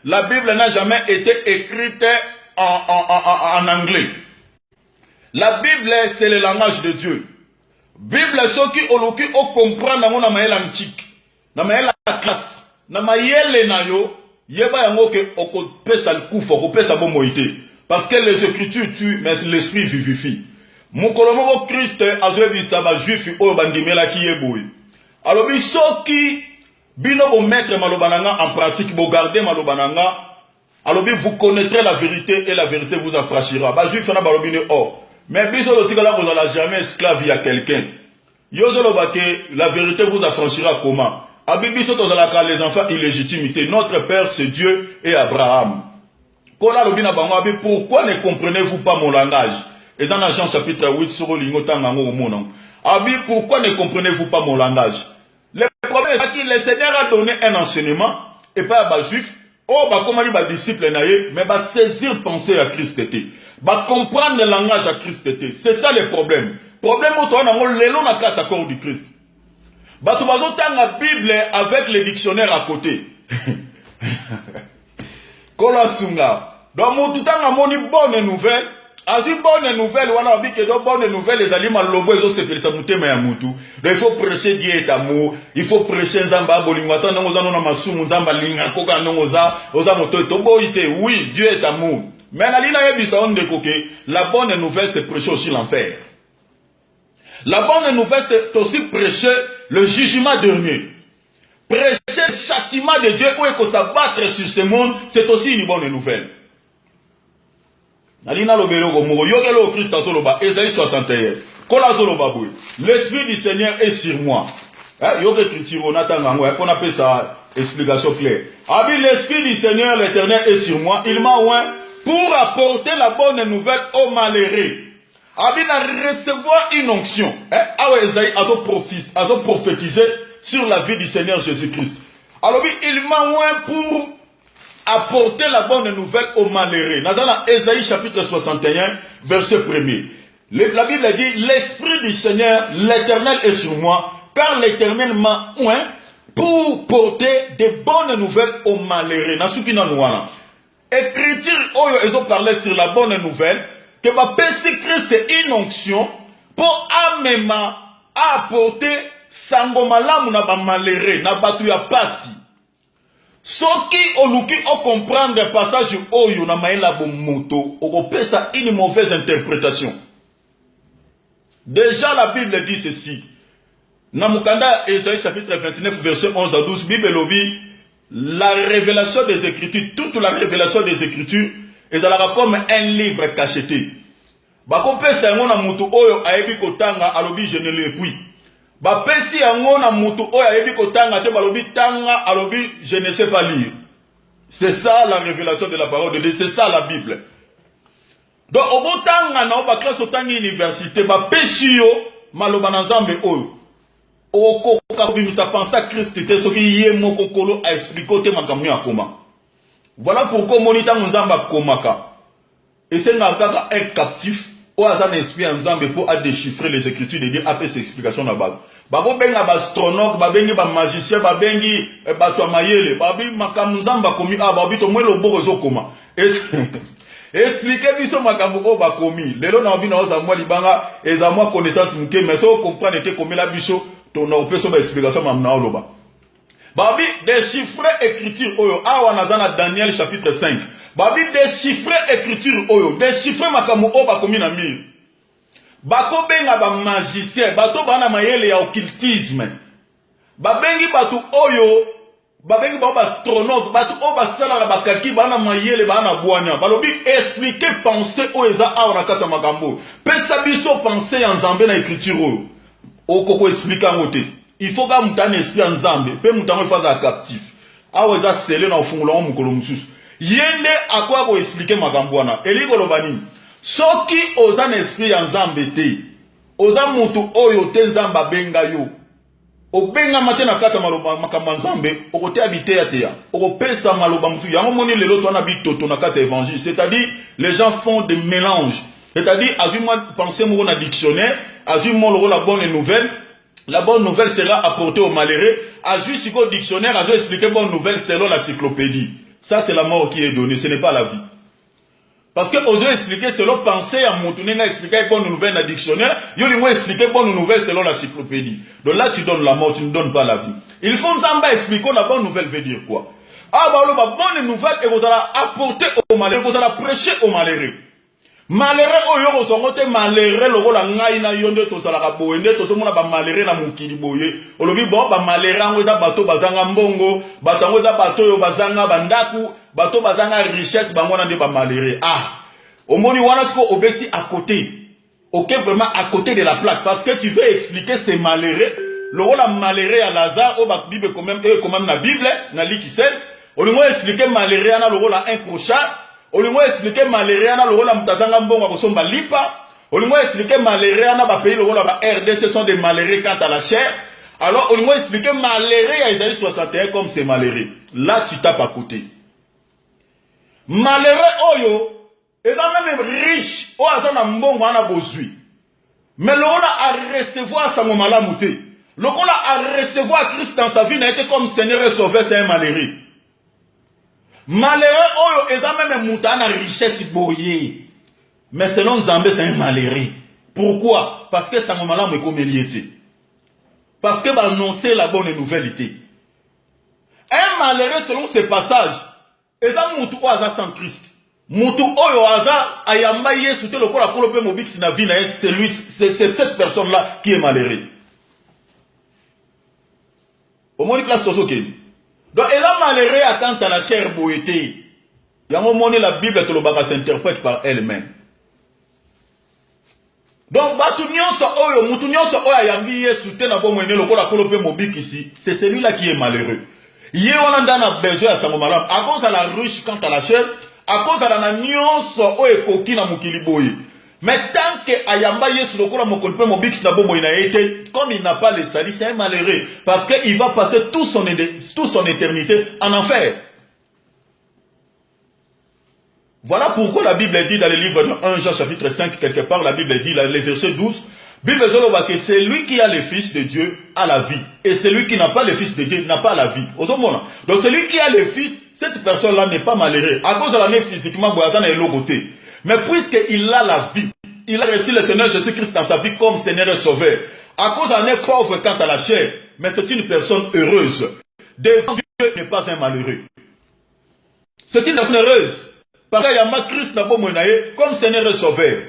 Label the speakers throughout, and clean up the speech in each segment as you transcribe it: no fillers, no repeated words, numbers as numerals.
Speaker 1: la Bible n'a jamais été écrite en anglais. La Bible, c'est le langage de Dieu. Bible, ceux qui ont comprendre dans la antique, dans la classe, dans la na yo, yeba yango ke okopesa likufa, okopesa bomoité. Parce que les Écritures tuent, mais l'Esprit vivifie. Mon colombo Christ a joué ça, juif, ou bandimela qui est boy. Alors, ceux qui bino mettre malobananga en pratique, vous garder malobananga, alors vous connaîtrez la vérité et la vérité vous affranchira. Bah, juif, mais biso le tigala vous n'allez jamais esclave à quelqu'un. La vérité vous affranchira comment? Abibiso tozalaka les enfants illégitimités. Notre père c'est Dieu et Abraham. Pourquoi ne comprenez-vous pas mon langage? Et dans Jean chapitre 8 sur pourquoi ne comprenez-vous pas mon langage? Le problème c'est que le Seigneur a donné un enseignement et pas à juif. Oh, comment les disciples mais saisir penser à Christ était. Comprendre le langage à Christ était. C'est ça le problème. Le problème c'est que l'élo n'a qu'à s'accorder du Christ. Tu vas la Bible avec le dictionnaire à côté. Kolasunga. Donc, tout le monde a une bonne nouvelle. Asi bonne nouvelle, voilà, on dit que bonne nouvelle, les aliments lobo, ils ont se fait ça mouté, mais à moutou. Donc, il faut prêcher Dieu et amour, il faut prêcher Nzamba, Bolingwata, Nongoza, Nonamasu, Nzamba, Linga, Koka, Nongoza, Oza, Moto, Toboite, oui, Dieu est amour. Mais la ligne a dit ça, on dit que la bonne nouvelle, c'est prêcher aussi l'enfer. La bonne nouvelle, c'est aussi prêcher le jugement dernier. Prêcher le châtiment de Dieu, où il faut s'abattre sur ce monde, c'est aussi une bonne nouvelle. L'Esprit du Seigneur est sur moi. On appelle ça explication claire. L'Esprit du Seigneur, l'Éternel est sur moi. Il m'a oint pour apporter la bonne nouvelle aux malheureux. Il a recevoir une onction. Esaïe a prophétisé sur la vie du Seigneur Jésus-Christ. Alors il m'a oint pour apporter la bonne nouvelle aux malheureux. Dans Esaïe chapitre 61, verset 1er. La Bible dit, l'Esprit du Seigneur, l'Éternel est sur moi, car l'Éternel m'a oint pour porter de bonnes nouvelles aux malheureux. Écriture, ils ont parlé sur la bonne nouvelle, que ma Pési Christ est une onction pour apporter sangomalamu na ba malheureux, na batu ya pasi. Ceux qui ont comprendre le passage oyo na maïla bomoto, on peut ça une mauvaise interprétation. Déjà la Bible dit ceci. Namukanda Esaïe chapitre 29 verset 11 à 12, Bible lobby, la révélation des Écritures, toute la révélation des Écritures, est comme un livre cacheté. Bakope ça ngona mutu oyo ayebi kotanga alobi je ne l'ai puis. Bapesi yango na mutu oyo ayebi kotanga te balobi tanga alobi je ne sais pas lire. C'est ça la révélation de la parole de Dieu, c'est ça la Bible. Donc au tanga na ba classe otangi université bapesi yo maloba na Nzambe oyo. Oko kabimisa pensa Christ te soki ye moko kolo a expliquer te makambo ya koma. Voilà pourquoi monita Nzamba komaka. Et c'est un captif ou un esprit en Nzambe pour déchiffrer les Écritures de Dieu après ses explications là-bas. Babo benga astronome, babengi ba magicien, babengi bato mayele, babi makambo Nzamba komi babi to mwelo bozo koma. Expliquez biso makambo o ba komi. Lelo na bino za mwa libanga eza mwa connaissance muke mais so comprendre te komi la biso to na opeso ba explication mamna oloba. Babi déchiffrer écriture oyo awa nazana Daniel chapitre 5. Babi déchiffrer écriture oyo, déchiffrer makambo o ba komi na mir. Bako benga ba magicien, bato bana mayele ya occultisme. Babengi batu oyo, babengi ba astronome, batu o ba sala ba kaki bana mayele bana bwanya. Balobi expliquer penser o eza awa na kata makambo. Pesa biso penser en Nzambe na écriture oyo. Okoko expliquer ngote. Il faut que mutane esprit en Nzambe, pe mutane faza captif. Awa eza scellé na ofungula mukolo mususu. Yende akwa ko expliquer makambo wana. Eliko lobani. Soki oza na esprit en Nzambe te, oza mutu oyo te Nzamba benga yo. Obenga mate na kata maloba makambo Nzambe, okote habiter ya teya. Okopesa maloba musu. Yango moni lelo to na bitoto na kata évangile, c'est-à-dire les gens font des mélanges. C'est-à-dire azuma penser mo na dictionnaire, azuma lo la bonne nouvelle. La bonne nouvelle sera apportée au malheureux. Azuma siko dictionnaire, azuma expliquer bonne nouvelle selon la cyclopédie. Ça, c'est la mort qui est donnée, ce n'est pas la vie. Parce que oser expliquer selon pensée à mon tourné, expliquer bonne nouvelle dans le dictionnaire, il y a expliquer bonne nouvelle selon la cyclopédie. Donc là, tu donnes la mort, tu ne donnes pas la vie. Il faut nous expliquer la bonne nouvelle veut dire quoi. Ah, bah, la bonne nouvelle, et vous allez apporter au malheureux, vous allez prêcher au malheureux. Malheureux, oh, vous avez malheureux, le rôle à ngaïna, yonde, to salaka boende, to somona ba malheureux na mukili boye. Olobi bon, ba malheureux, on bato bazanga mbongo, bato on bato yo bazanga bandaku, bato bazanga richesse, bangona de ba malheureux. Ah, au moni wana sko obeti à côté. Ok, vraiment à côté de la plaque, parce que tu veux expliquer ces malheureux, le rôle à malheureux à Lazare, au bac Bible quand même la Bible, na li qui 16. Au lieu expliquer malheureux, na le rôle à un crochat. Au lieu expliquer malheureux, na le rôle à mtazanga mbongo à kosomba lipa. Au lieu expliquer malheureux, na ba pays le rôle à RDC sont des malheureux quant à la chair. Alors au lieu expliquer malheureux à Isaïe 61 comme c'est malheureux. Là tu tapes à côté. Malheureux oyo, et dans même riche, o azana mbongo ana bozui. Mais le rôle à recevoir sa malamouté. Le rôle à recevoir Christ dans sa vie n'a été comme Seigneur et Sauveur, c'est un malheureux. Malheureux, oh, ils ont même une richesse boyée. Mais selon Zambé, c'est un malheureux. Pourquoi? Parce que ça m'a dit comme il était. Parce que va annoncer la bonne nouvelle. Un malheureux, selon ces passages, ils ont moutou aza sans Christ. Moutou oyo aza ayamba yesu te lokola kolope mobix na vie na c'est cette personne-là qui est malheureux. Au moins, place Tosoke. Donc, elle a malheureux à quand à la chair boété. Il y a un moment la Bible que le baga s'interprète par elle-même. Donc, c'est celui-là qui est malheureux. Il y a un besoin à sa maman. À cause de la riche quant à la chair, à cause de la nuance, mais tant que Ayamba Yesu lokola mokolpe mobix na bomo ina été, comme il n'a pas le salut, c'est un malheureux. Parce qu'il va passer toute son éternité en enfer. Voilà pourquoi la Bible dit dans le livre de 1 Jean chapitre 5, quelque part, la Bible dit, le verset 12, Bible dit que celui qui a le Fils de Dieu a la vie. Et celui qui n'a pas le Fils de Dieu n'a pas la vie. Donc celui qui a le Fils, cette personne-là n'est pas malheureux. À cause de la nez physiquement, Boazan est logoté. Mais puisqu'il a la vie, il a reçu le Seigneur Jésus-Christ dans sa vie comme Seigneur et Sauveur. À cause d'un pauvre quant à la chair, mais c'est une personne heureuse. Devant Dieu n'est pas un malheureux. C'est une personne heureuse. Parce qu'il y a Christ comme Seigneur et Sauveur.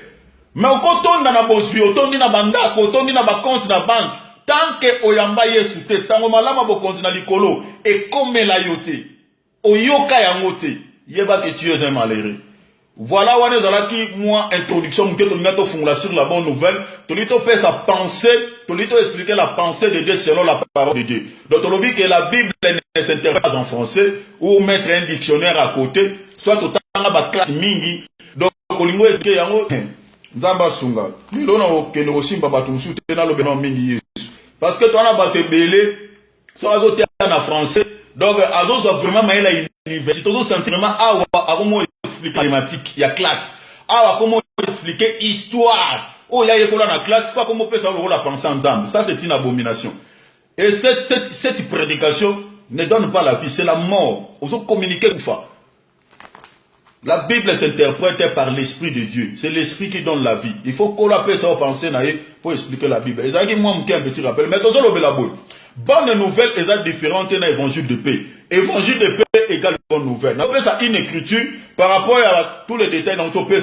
Speaker 1: Mais au coton dans la bosue, au ton na banda, au ton na compte na banque, tant que oyamba yesu te sangomalama bo compte na likolo et comme la yote, oyoka yangote, yeba que tu es un malheureux. Voilà où nous allons qui moi introduction que nous avons fondé sur la bonne nouvelle. Tout le monde peut sa pensée, tout le monde expliquer la pensée de Dieu selon la parole de Dieu. Donc on dit que la Bible ne s'interprète pas en français ou mettre un dictionnaire à côté, soit tout dans la classe mingi. Donc on dit que yango nzamba sunga. Lui on a que le aussi baba tumsu tena lo benon mingi Yesu. Parce que toi on a battu belé, soit azoté en français. Donc azozo vraiment maïla université, azozo sentiment awa aromo mathématique, il y a classe. Ah, comment expliquer histoire? Oh, il y a école dans la classe, quoi, comment on peut savoir la pensée ensemble? Ça, c'est une abomination. Et cette prédication ne donne pas la vie, c'est la mort. On doit communiquer une fois. La Bible s'interprète par l'Esprit de Dieu. C'est l'Esprit qui donne la vie. Il faut qu'on appelle ça penser pour expliquer la Bible. Et ça, moi, un petit rappel. Mais dans la bonne nouvelle est différente dans l'évangile de paix. Évangile de paix égale bonne nouvelle. On appelle ça une écriture par rapport à tous les détails dans notre paix.